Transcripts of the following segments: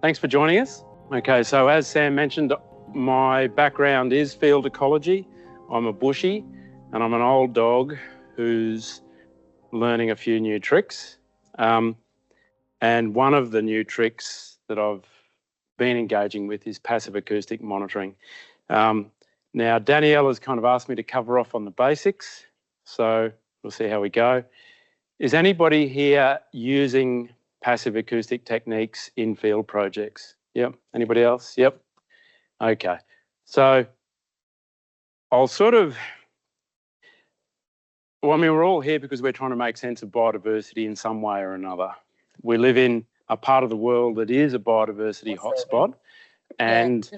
Thanks for joining us. Okay, so as Sam mentioned, my background is field ecology. I'm a bushie and I'm an old dog who's learning a few new tricks. And one of the new tricks that I've been engaging with is passive acoustic monitoring. Now, Daniela's kind of asked me to cover off on the basics, so we'll see how we go. Is anybody here using passive acoustic techniques in field projects? Yep. Anybody else? Yep. Okay. So I'll we're all here because we're trying to make sense of biodiversity in some way or another. We live in a part of the world that is a biodiversity hotspot, and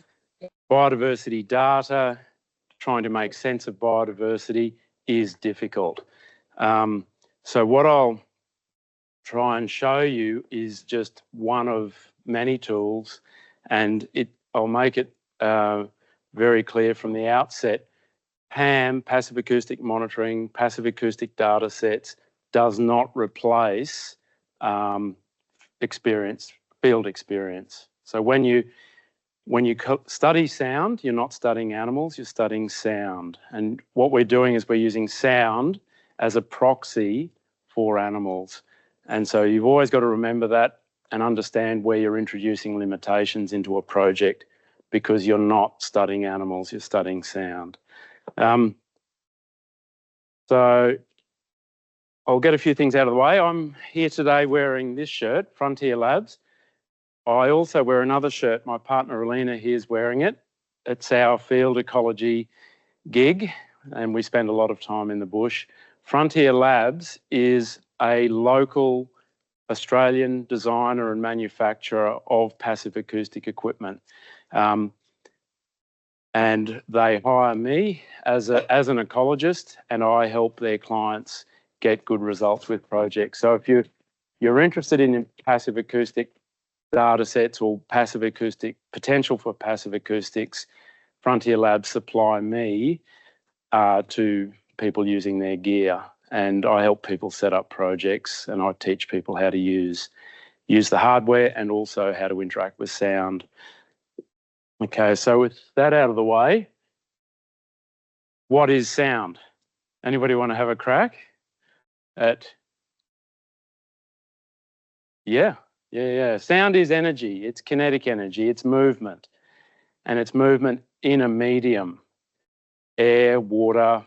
biodiversity data, trying to make sense of biodiversity is difficult. So what I'll try and show you is just one of many tools, and I'll make it very clear from the outset. PAM, passive acoustic monitoring, passive acoustic data sets, does not replace field experience. So when you study sound, you're not studying animals, you're studying sound. And what we're doing is we're using sound as a proxy for animals. And so you've always got to remember that and understand where you're introducing limitations into a project, because you're not studying animals, you're studying sound. So I'll get a few things out of the way. I'm here today wearing this shirt, Frontier Labs. I also wear another shirt. My partner Alina here is wearing it. It's our field ecology gig, and we spend a lot of time in the bush. Frontier Labs is a local Australian designer and manufacturer of passive acoustic equipment. And they hire me as an ecologist, and I help their clients get good results with projects. So if you're interested in passive acoustic data sets or passive acoustic potential for passive acoustics, Frontier Labs supply me to people using their gear, and I help people set up projects, and I teach people how to use the hardware and also how to interact with sound. Okay, so with that out of the way, what is sound? Anybody want to have a crack at? Yeah. Sound is energy. It's kinetic energy. It's movement. And it's movement in a medium. Air, water.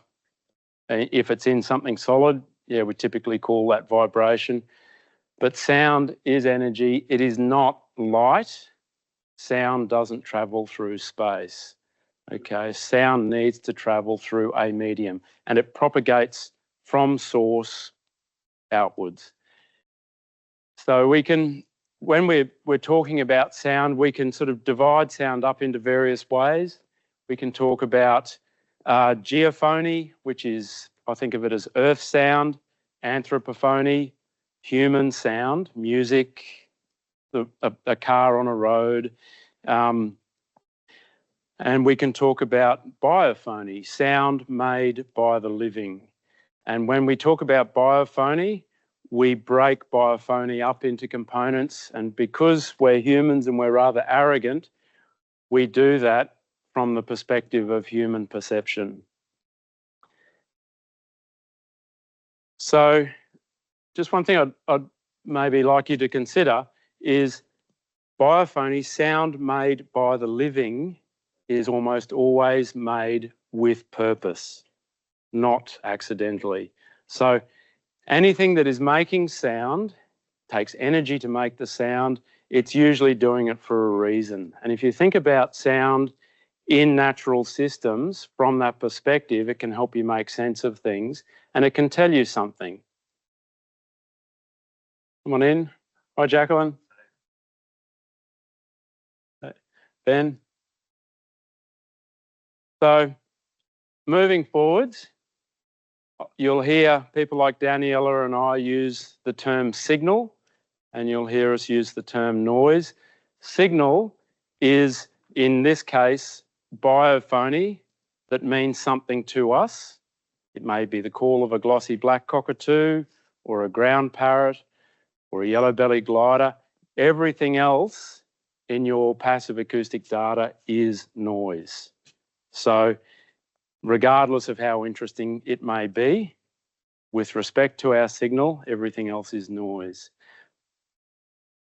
If it's in something solid, we typically call that vibration. But sound is energy. It is not light. Sound doesn't travel through space. Okay, sound needs to travel through a medium, and it propagates from source outwards. So we can, when we're talking about sound, we can sort of divide sound up into various ways. We can talk about geophony, which is, I think of it as earth sound, anthropophony, human sound, music, a car on a road. And we can talk about biophony, sound made by the living. And when we talk about biophony, we break biophony up into components. And because we're humans and we're rather arrogant, we do that from the perspective of human perception. So just one thing I'd maybe like you to consider is biophony, sound made by the living, is almost always made with purpose, not accidentally. So anything that is making sound takes energy to make the sound. It's usually doing it for a reason. And if you think about sound in natural systems from that perspective, it can help you make sense of things, and it can tell you something. Come on in. Hi, Jacqueline. Ben. So moving forwards, you'll hear people like Daniela and I use the term signal, and you'll hear us use the term noise. Signal is, in this case, biophony that means something to us. It may be the call of a glossy black cockatoo, or a ground parrot or a yellow-bellied glider. Everything else in your passive acoustic data is noise. So regardless of how interesting it may be, with respect to our signal, everything else is noise.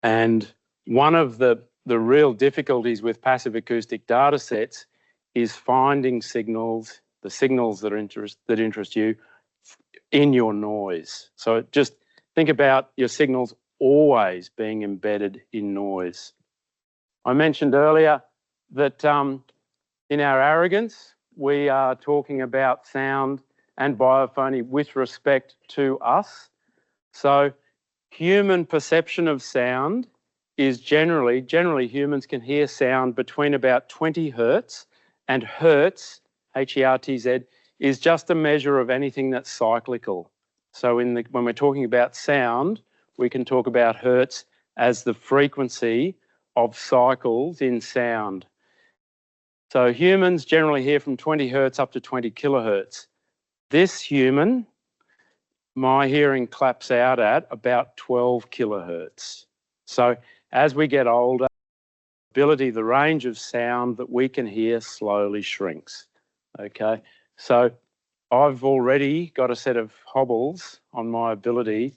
And one of the real difficulties with passive acoustic data sets is finding signals, the signals that interest you, in your noise. So just think about your signals always being embedded in noise. I mentioned earlier that in our arrogance, we are talking about sound and biophony with respect to us. So human perception of sound is generally humans can hear sound between about 20 hertz, and hertz, H-E-R-T-Z, is just a measure of anything that's cyclical. So when we're talking about sound, we can talk about hertz as the frequency of cycles in sound. So humans generally hear from 20 hertz up to 20 kilohertz. This human, my hearing claps out at about 12 kilohertz. So as we get older, the range of sound that we can hear slowly shrinks. Okay, so I've already got a set of hobbles on my ability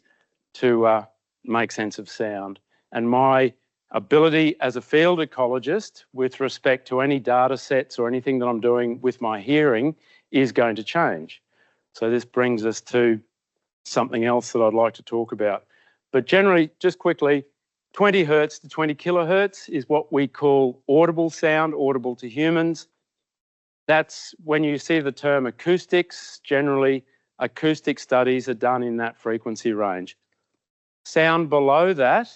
to make sense of sound, and my ability as a field ecologist with respect to any data sets or anything that I'm doing with my hearing is going to change. So this brings us to something else that I'd like to talk about. But generally, just quickly, 20 hertz to 20 kilohertz is what we call audible sound, audible to humans. That's when you see the term acoustics, generally acoustic studies are done in that frequency range. Sound below that,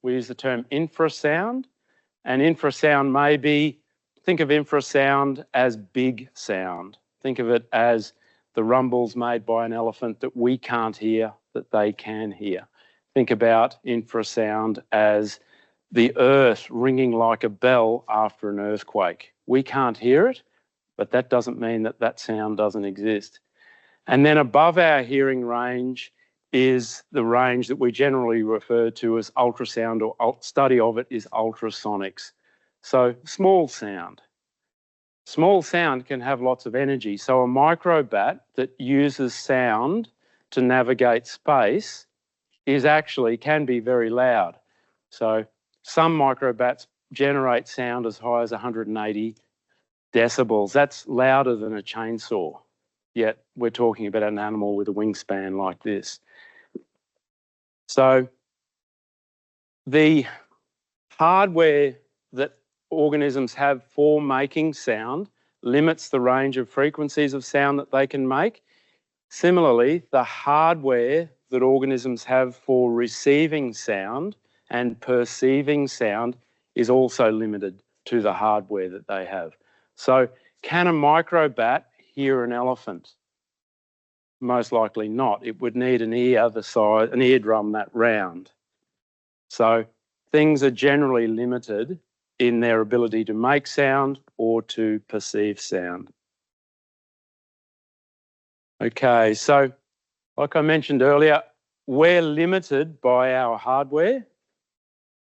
we use the term infrasound, and infrasound may be, think of infrasound as big sound. Think of it as the rumbles made by an elephant that we can't hear, that they can hear. Think about infrasound as the earth ringing like a bell after an earthquake. We can't hear it, but that doesn't mean that that sound doesn't exist. And then above our hearing range is the range that we generally refer to as ultrasound, or study of it is ultrasonics. So small sound. Small sound can have lots of energy. So a microbat that uses sound to navigate space can be very loud. So some microbats generate sound as high as 180 decibels. That's louder than a chainsaw, yet we're talking about an animal with a wingspan like this. So the hardware that organisms have for making sound limits the range of frequencies of sound that they can make. Similarly, the hardware that organisms have for receiving sound and perceiving sound is also limited to the hardware that they have. So can a microbat hear an elephant? Most likely not. It would need an eardrum that round. So things are generally limited in their ability to make sound or to perceive sound. Okay, so like I mentioned earlier, we're limited by our hardware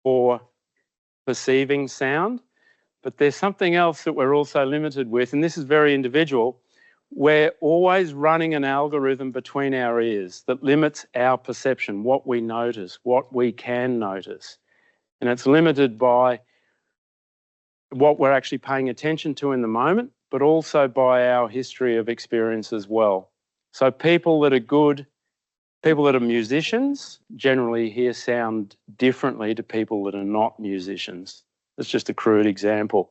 for perceiving sound, but there's something else that we're also limited with, and this is very individual. We're always running an algorithm between our ears that limits our perception, what we notice, what we can notice. And it's limited by what we're actually paying attention to in the moment, but also by our history of experience as well. So people that are musicians generally hear sound differently to people that are not musicians. That's just a crude example.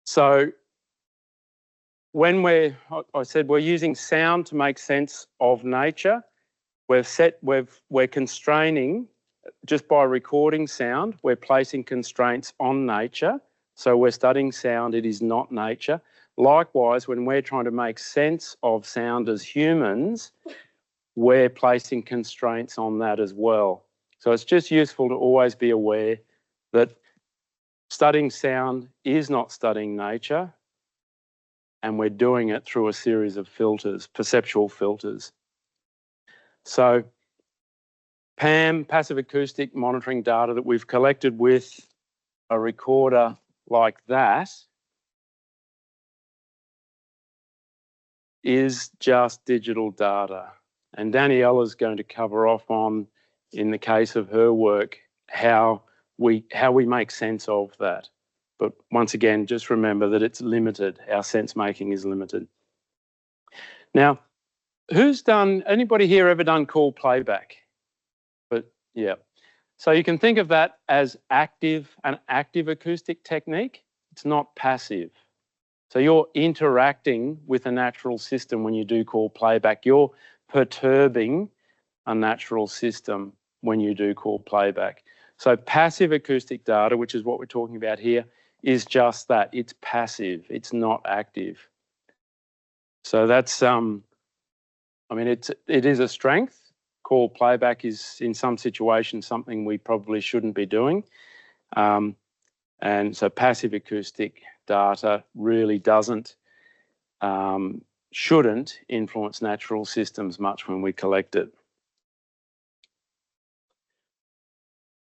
So when I said we're using sound to make sense of nature, we're constraining, just by recording sound, we're placing constraints on nature. So we're studying sound, it is not nature. Likewise, when we're trying to make sense of sound as humans, we're placing constraints on that as well. So it's just useful to always be aware that studying sound is not studying nature, and we're doing it through a series of filters, perceptual filters. So PAM, passive acoustic monitoring data that we've collected with a recorder like that is just digital data. And Daniela's going to cover off on, in the case of her work, how we make sense of that. But once again, just remember that it's limited. Our sense making is limited. Now, anybody here ever done call playback? But yeah. So you can think of that as an active acoustic technique. It's not passive. So you're interacting with a natural system when you do call playback. You're perturbing a natural system when you do call playback. So passive acoustic data, which is what we're talking about here, is just that. It's passive. It's not active. So that's, I mean, it is a strength. Call playback is, in some situations, something we probably shouldn't be doing. And so passive acoustic data really shouldn't influence natural systems much when we collect it.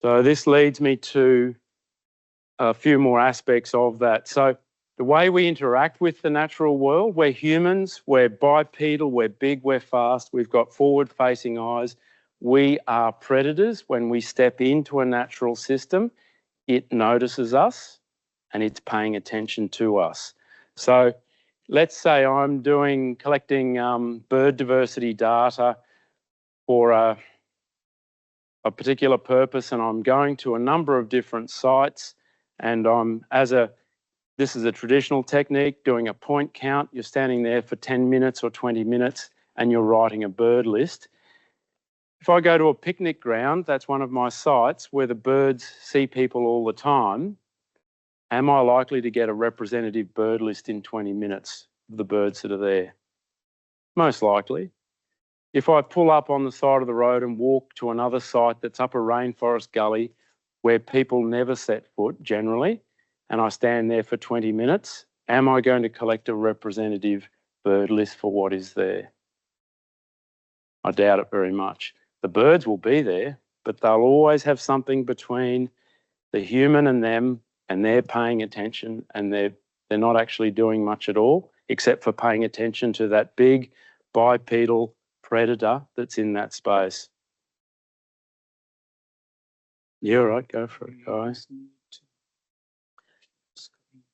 So this leads me to a few more aspects of that. So the way we interact with the natural world, we're humans, we're bipedal, we're big, we're fast, we've got forward-facing eyes. We are predators. When we step into a natural system, it notices us and it's paying attention to us. So let's say I'm collecting bird diversity data for a particular purpose, and I'm going to a number of different sites, and this is a traditional technique, doing a point count. You're standing there for 10 minutes or 20 minutes and you're writing a bird list. If I go to a picnic ground, that's one of my sites where the birds see people all the time, am I likely to get a representative bird list in 20 minutes of the birds that are there? Most likely. If I pull up on the side of the road and walk to another site that's up a rainforest gully where people never set foot generally, and I stand there for 20 minutes, am I going to collect a representative bird list for what is there? I doubt it very much. The birds will be there, but they'll always have something between the human and them, and they're paying attention, and they're not actually doing much at all, except for paying attention to that big bipedal predator that's in that space. Yeah, right, go for it, guys.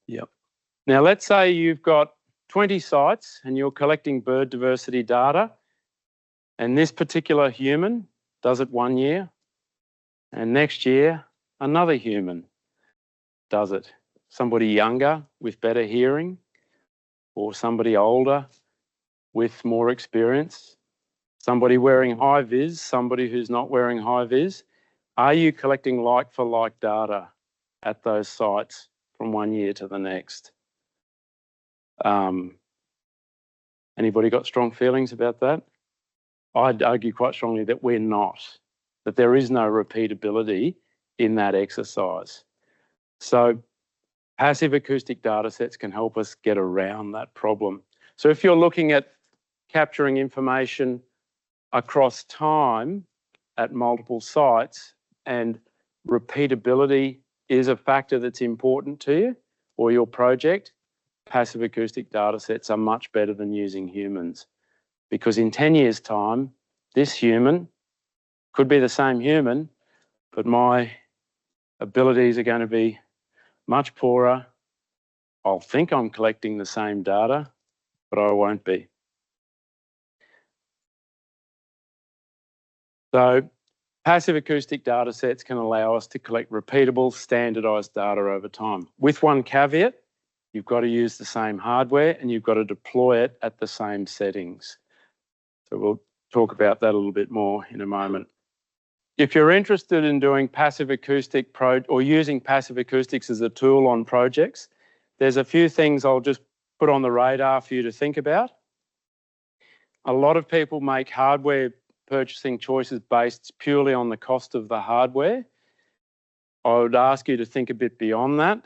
Yep. Now, let's say you've got 20 sites and you're collecting bird diversity data, and this particular human does it 1 year, and next year, another human does it. Somebody younger with better hearing, or somebody older with more experience, somebody wearing high vis, somebody who's not wearing high vis. Are you collecting like for like data at those sites from 1 year to the next? Anybody got strong feelings about that? I'd argue quite strongly that we're not, that there is no repeatability in that exercise. So passive acoustic data sets can help us get around that problem. So if you're looking at capturing information across time at multiple sites, and repeatability is a factor that's important to you or your project, passive acoustic data sets are much better than using humans. Because in 10 years' time, this human could be the same human, but my abilities are going to be much poorer. I'll think I'm collecting the same data, but I won't be. So passive acoustic data sets can allow us to collect repeatable, standardized data over time. With one caveat, you've got to use the same hardware and you've got to deploy it at the same settings. So we'll talk about that a little bit more in a moment. If you're interested in doing passive acoustic or using passive acoustics as a tool on projects, there's a few things I'll just put on the radar for you to think about. A lot of people make hardware purchasing choices based purely on the cost of the hardware. I would ask you to think a bit beyond that.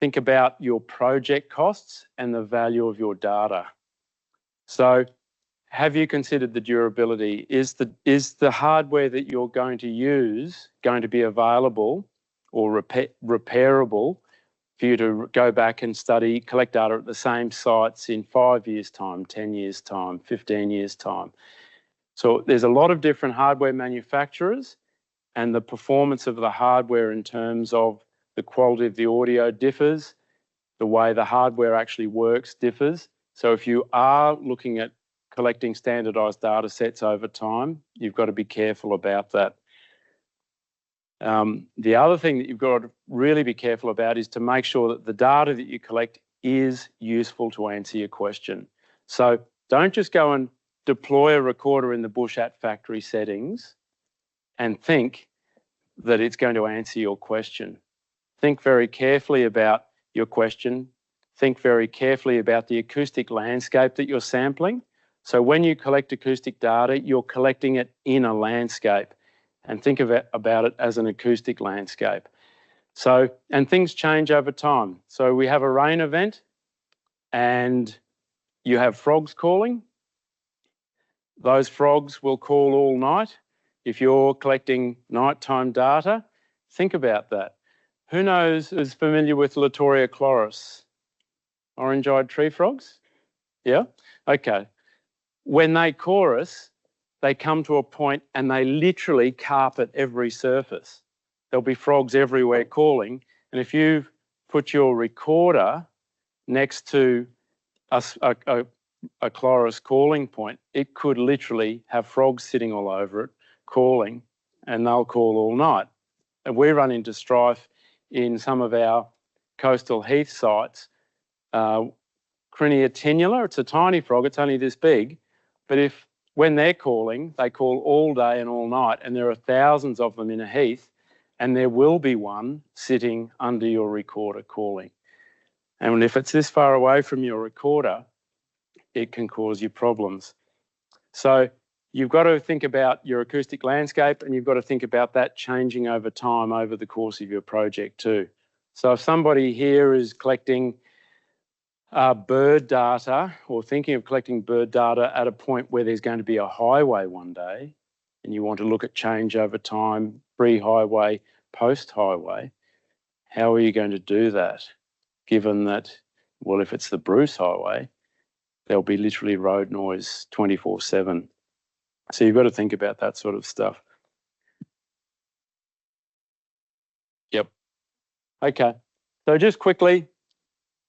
Think about your project costs and the value of your data. So have you considered the durability? Is the hardware that you're going to use going to be available or repairable for you to go back and study, collect data at the same sites in 5 years' time, 10 years' time, 15 years' time? So there's a lot of different hardware manufacturers, and the performance of the hardware in terms of the quality of the audio differs. The way the hardware actually works differs. So if you are looking at collecting standardized data sets over time, you've got to be careful about that. The other thing that you've got to really be careful about is to make sure that the data that you collect is useful to answer your question. So don't just go and deploy a recorder in the bush at factory settings and think that it's going to answer your question. Think very carefully about your question. Think very carefully about the acoustic landscape that you're sampling. So when you collect acoustic data, you're collecting it in a landscape, and think about it as an acoustic landscape. So, and things change over time. So we have a rain event and you have frogs calling. Those frogs will call all night. If you're collecting nighttime data, think about that. Who knows, is familiar with Latoria chloris? Orange-eyed tree frogs? Yeah? Okay. When they chorus, they come to a point and they literally carpet every surface. There'll be frogs everywhere calling. And if you put your recorder next to a chloris calling point, it could literally have frogs sitting all over it, calling, and they'll call all night. And we run into strife in some of our coastal heath sites. Crinia tenula, it's a tiny frog, it's only this big, but when they're calling, they call all day and all night, and there are thousands of them in a heath, and there will be one sitting under your recorder calling. And if it's this far away from your recorder, it can cause you problems. So you've got to think about your acoustic landscape, and you've got to think about that changing over time over the course of your project too. So if somebody here is collecting bird data or thinking of collecting bird data at a point where there's going to be a highway one day, and you want to look at change over time, pre-highway, post-highway, how are you going to do that? Given that, well, if it's the Bruce Highway, there'll be literally road noise 24/7. So you've got to think about that sort of stuff. Yep. Okay. So just quickly,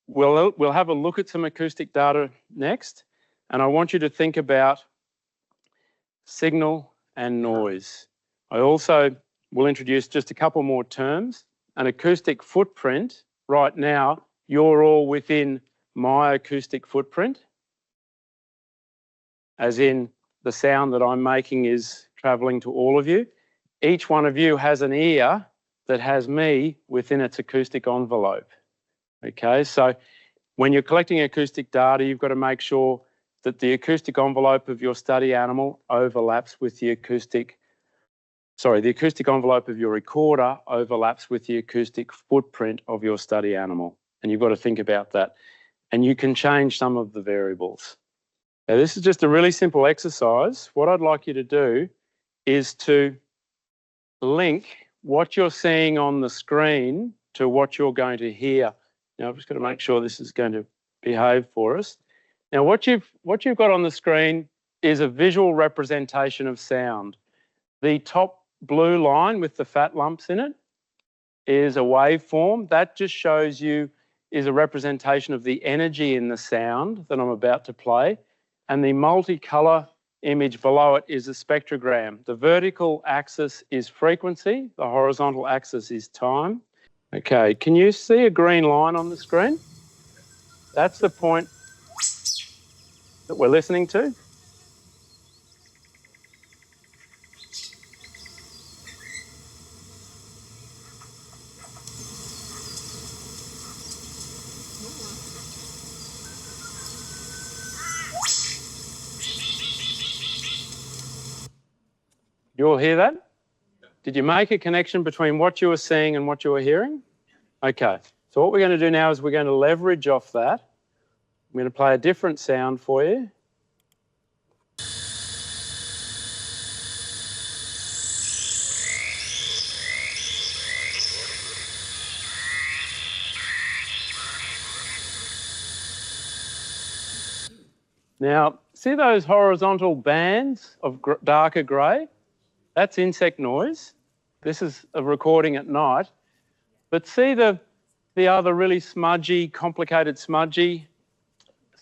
we'll have a look at some acoustic data next, and I want you to think about signal and noise. I also will introduce just a couple more terms. An acoustic footprint. Right now, you're all within my acoustic footprint, as in the sound that I'm making is traveling to all of you. Each one of you has an ear that has me within its acoustic envelope. Okay, so when you're collecting acoustic data, you've got to make sure that the acoustic envelope of your study animal overlaps with the acoustic envelope of your recorder overlaps with the acoustic footprint of your study animal. And you've got to think about that. And you can change some of the variables. Now, this is just a really simple exercise. What I'd like you to do is to link what you're seeing on the screen to what you're going to hear. Now, I've just got to make sure this is going to behave for us. Now, what you've got on the screen is a visual representation of sound. The top blue line with the fat lumps in it is a waveform. That just shows you is a representation of the energy in the sound that I'm about to play. And the multicolour image below it is a spectrogram. The vertical axis is frequency, the horizontal axis is time. Okay, can you see a green line on the screen? That's the point that we're listening to. You all hear that? Did you make a connection between what you were seeing and what you were hearing? Okay, so what we're going to do now is we're going to leverage off that. I'm going to play a different sound for you. Now, see those horizontal bands of darker grey? That's insect noise. This is a recording at night. But see the other really smudgy, complicated smudgy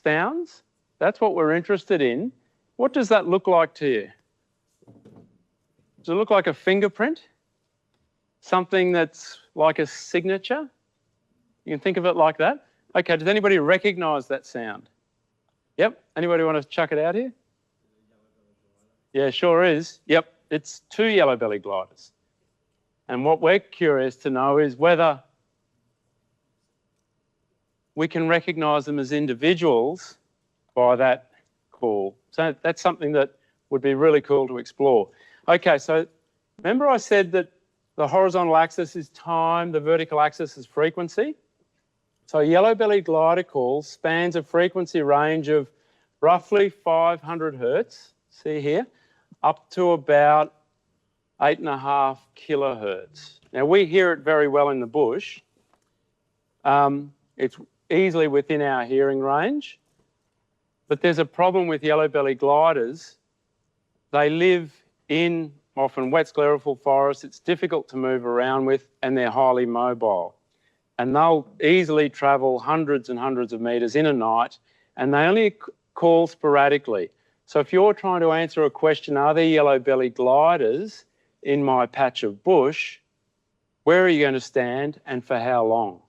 sounds? That's what we're interested in. What does that look like to you? Does it look like a fingerprint? Something that's like a signature? You can think of it like that. Okay, does anybody recognise that sound? Yep. Anybody want to chuck it out here? Yeah, sure is. Yep, it's 2 yellow-bellied gliders. And what we're curious to know is whether we can recognise them as individuals by that call. So that's something that would be really cool to explore. Okay, so remember I said that the horizontal axis is time, the vertical axis is frequency. So a yellow-bellied glider call spans a frequency range of roughly 500 hertz, see here, up to about 8.5 kilohertz. Now we hear it very well in the bush. It's easily within our hearing range, but there's a problem with yellow-bellied gliders. They live in often wet sclerophyll forests. It's difficult to move around with, and they're highly mobile. And they'll easily travel hundreds and hundreds of metres in a night, and they only call sporadically. So if you're trying to answer a question, are there yellow-bellied gliders in my patch of bush, where are you going to stand and for how long?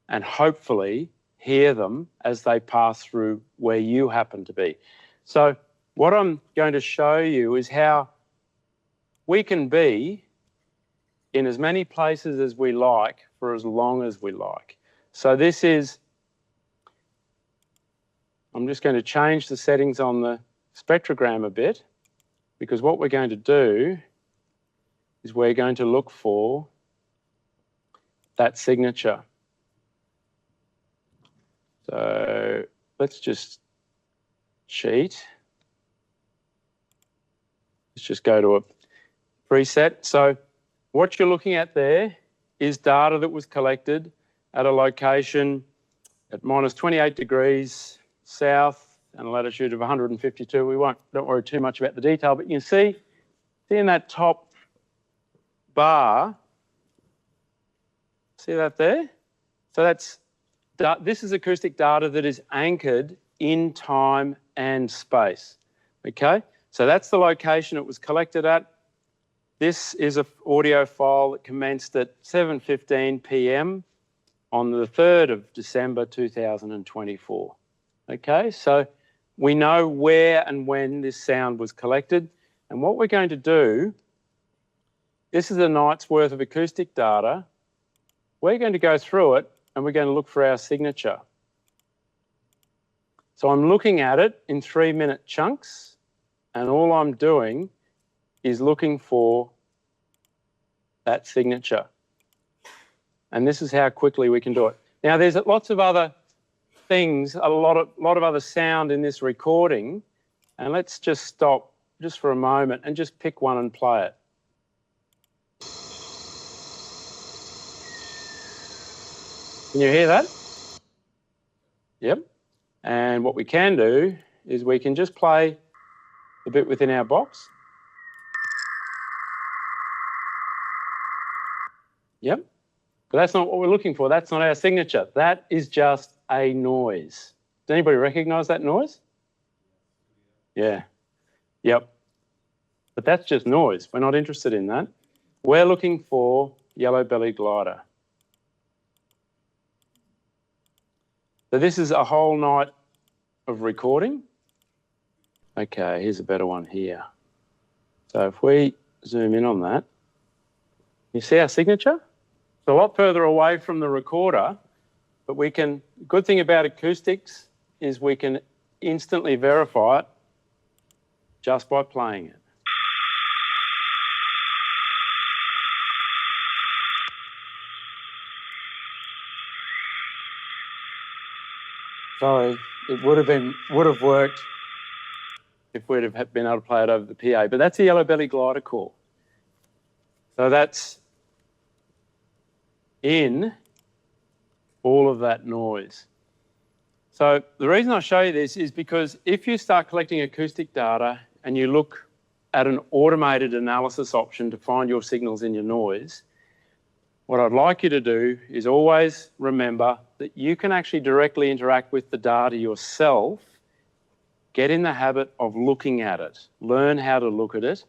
And hopefully hear them as they pass through where you happen to be. So what I'm going to show you is how we can be in as many places as we like for as long as we like. So this is, I'm just going to change the settings on the spectrogram a bit, because what we're going to do is we're going to look for that signature. So let's just cheat. Let's just go to a preset. So what you're looking at there is data that was collected at a location at minus 28 degrees south and a latitude of 152. Don't worry too much about the detail, but you can see in that top bar, see that there? So this is acoustic data that is anchored in time and space, okay? So that's the location it was collected at. This is an audio file that commenced at 7:15 p.m. on the 3rd of December 2024. Okay, so we know where and when this sound was collected. And what we're going to do, this is a night's worth of acoustic data. We're going to go through it and we're going to look for our signature. So I'm looking at it in 3-minute chunks, and all I'm doing is looking for that signature. And this is how quickly we can do it. Now, there's lots of other things, a lot of other sound in this recording, and let's just stop just for a moment and just pick one and play it. Can you hear that? Yep. And what we can do is we can just play the bit within our box. Yep. But that's not what we're looking for. That's not our signature. That is just a noise. Does anybody recognise that noise? Yeah. Yep. But that's just noise. We're not interested in that. We're looking for yellow-bellied glider. So this is a whole night of recording. Okay, here's a better one here. So if we zoom in on that, you see our signature? It's a lot further away from the recorder, but we can, good thing about acoustics is we can instantly verify it just by playing it. Sorry, it would have worked if we'd have been able to play it over the PA, but that's a yellow-bellied glider call. So that's in all of that noise. So the reason I show you this is because if you start collecting acoustic data and you look at an automated analysis option to find your signals in your noise, what I'd like you to do is always remember that you can actually directly interact with the data yourself. Get in the habit of looking at it. Learn how to look at it.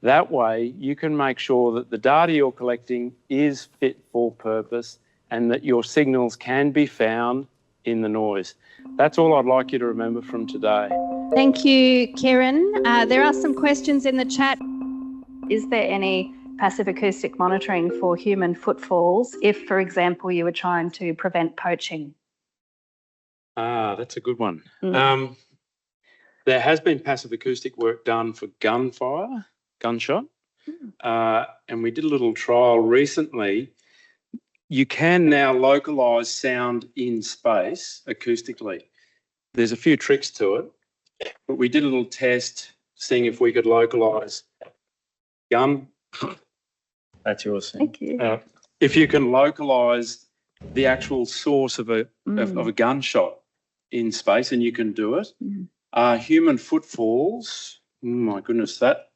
That way you can make sure that the data you're collecting is fit for purpose and that your signals can be found in the noise. That's all I'd like you to remember from today. Thank you, Kieran. There are some questions in the chat. Is there any passive acoustic monitoring for human footfalls if, for example, you were trying to prevent poaching? That's a good one. There has been passive acoustic work done for gunshot, and we did a little trial recently. You can now localise sound in space acoustically. There's a few tricks to it, but we did a little test seeing if we could localise gun. That's yours. Thank you. If you can localise the actual source of a gunshot in space, and you can do it. Human footfalls, my goodness, that.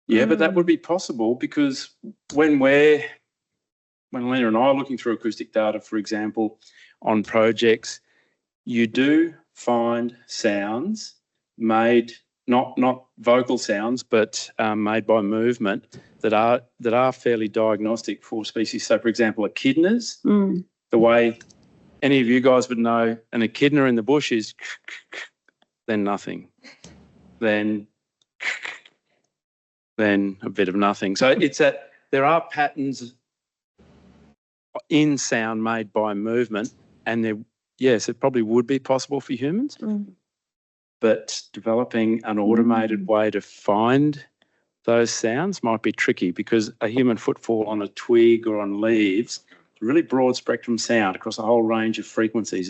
Yeah, but that would be possible because when Lena and I are looking through acoustic data, for example, on projects, you do find sounds made, not vocal sounds, but made by movement that are fairly diagnostic for species. So, for example, echidnas, the way any of you guys would know an echidna in the bush is then nothing, then a bit of nothing. So it's that there are patterns in sound made by movement, and yes, it probably would be possible for humans, but developing an automated way to find those sounds might be tricky because a human footfall on a twig or on leaves, really broad spectrum sound across a whole range of frequencies.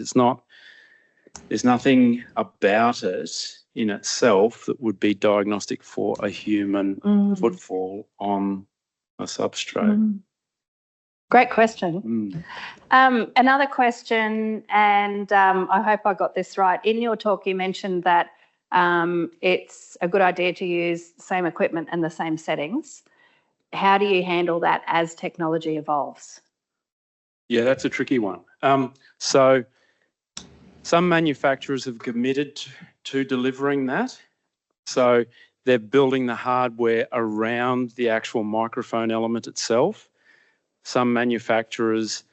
There's nothing about it in itself that would be diagnostic for a human footfall on a substrate. Great question. Another question, and I hope I got this right. In your talk, you mentioned that it's a good idea to use the same equipment and the same settings. How do you handle that as technology evolves? Yeah, that's a tricky one. So some manufacturers have committed to delivering that. So they're building the hardware around the actual microphone element itself. Some manufacturers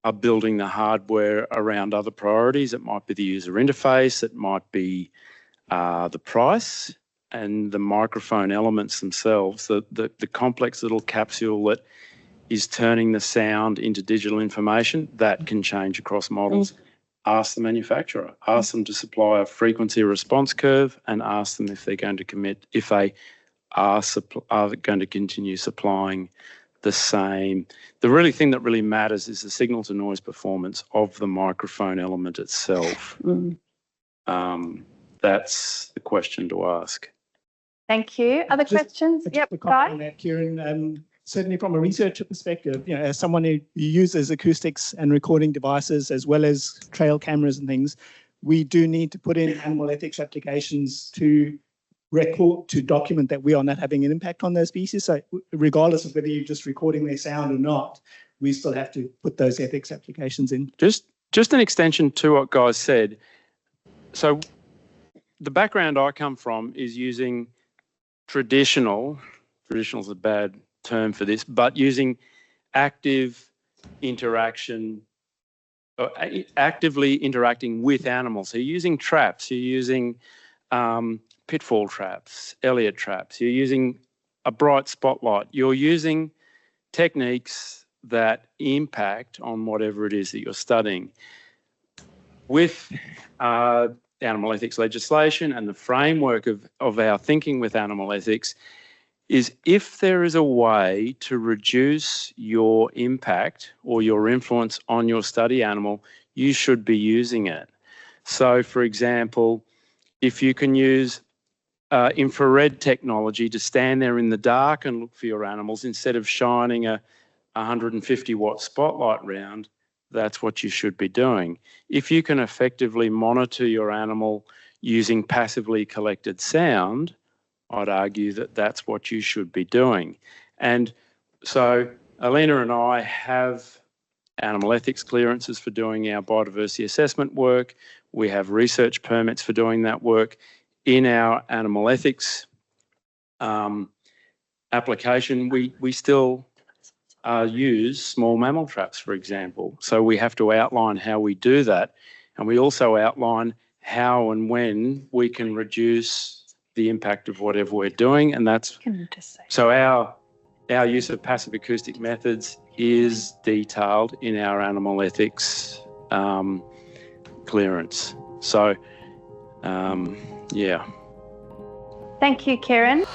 are building the hardware around other priorities. It might be the user interface, it might be the price and the microphone elements themselves, the complex little capsule that is turning the sound into digital information. That can change across models. Ask the manufacturer, ask them to supply a frequency response curve and ask them if they're going to commit, if they are going to continue supplying the same. The really thing that really matters is the signal to noise performance of the microphone element itself. That's the question to ask. Thank you. Other questions? Yep, Guy? On that, Kieran, certainly from a researcher perspective, as someone who uses acoustics and recording devices as well as trail cameras and things, we do need to put in animal ethics applications to record, to document that we are not having an impact on those species. So regardless of whether you're just recording their sound or not, we still have to put those ethics applications in. Just an extension to what Guy said. So the background I come from is using traditional is a bad term for this, but using active interaction, actively interacting with animals. So you're using traps, you're using pitfall traps, Elliott traps, you're using a bright spotlight, you're using techniques that impact on whatever it is that you're studying. With animal ethics legislation and the framework of our thinking with animal ethics is if there is a way to reduce your impact or your influence on your study animal, you should be using it. So, for example, if you can use infrared technology to stand there in the dark and look for your animals instead of shining a 150 watt spotlight round, that's what you should be doing. If you can effectively monitor your animal using passively collected sound, I'd argue that that's what you should be doing. And so Alina and I have animal ethics clearances for doing our biodiversity assessment work. We have research permits for doing that work. In our animal ethics application, we still use small mammal traps, for example. So we have to outline how we do that. And we also outline how and when we can reduce the impact of whatever we're doing. And that's so our use of passive acoustic methods is detailed in our animal ethics clearance. So, yeah. Thank you, Kieran.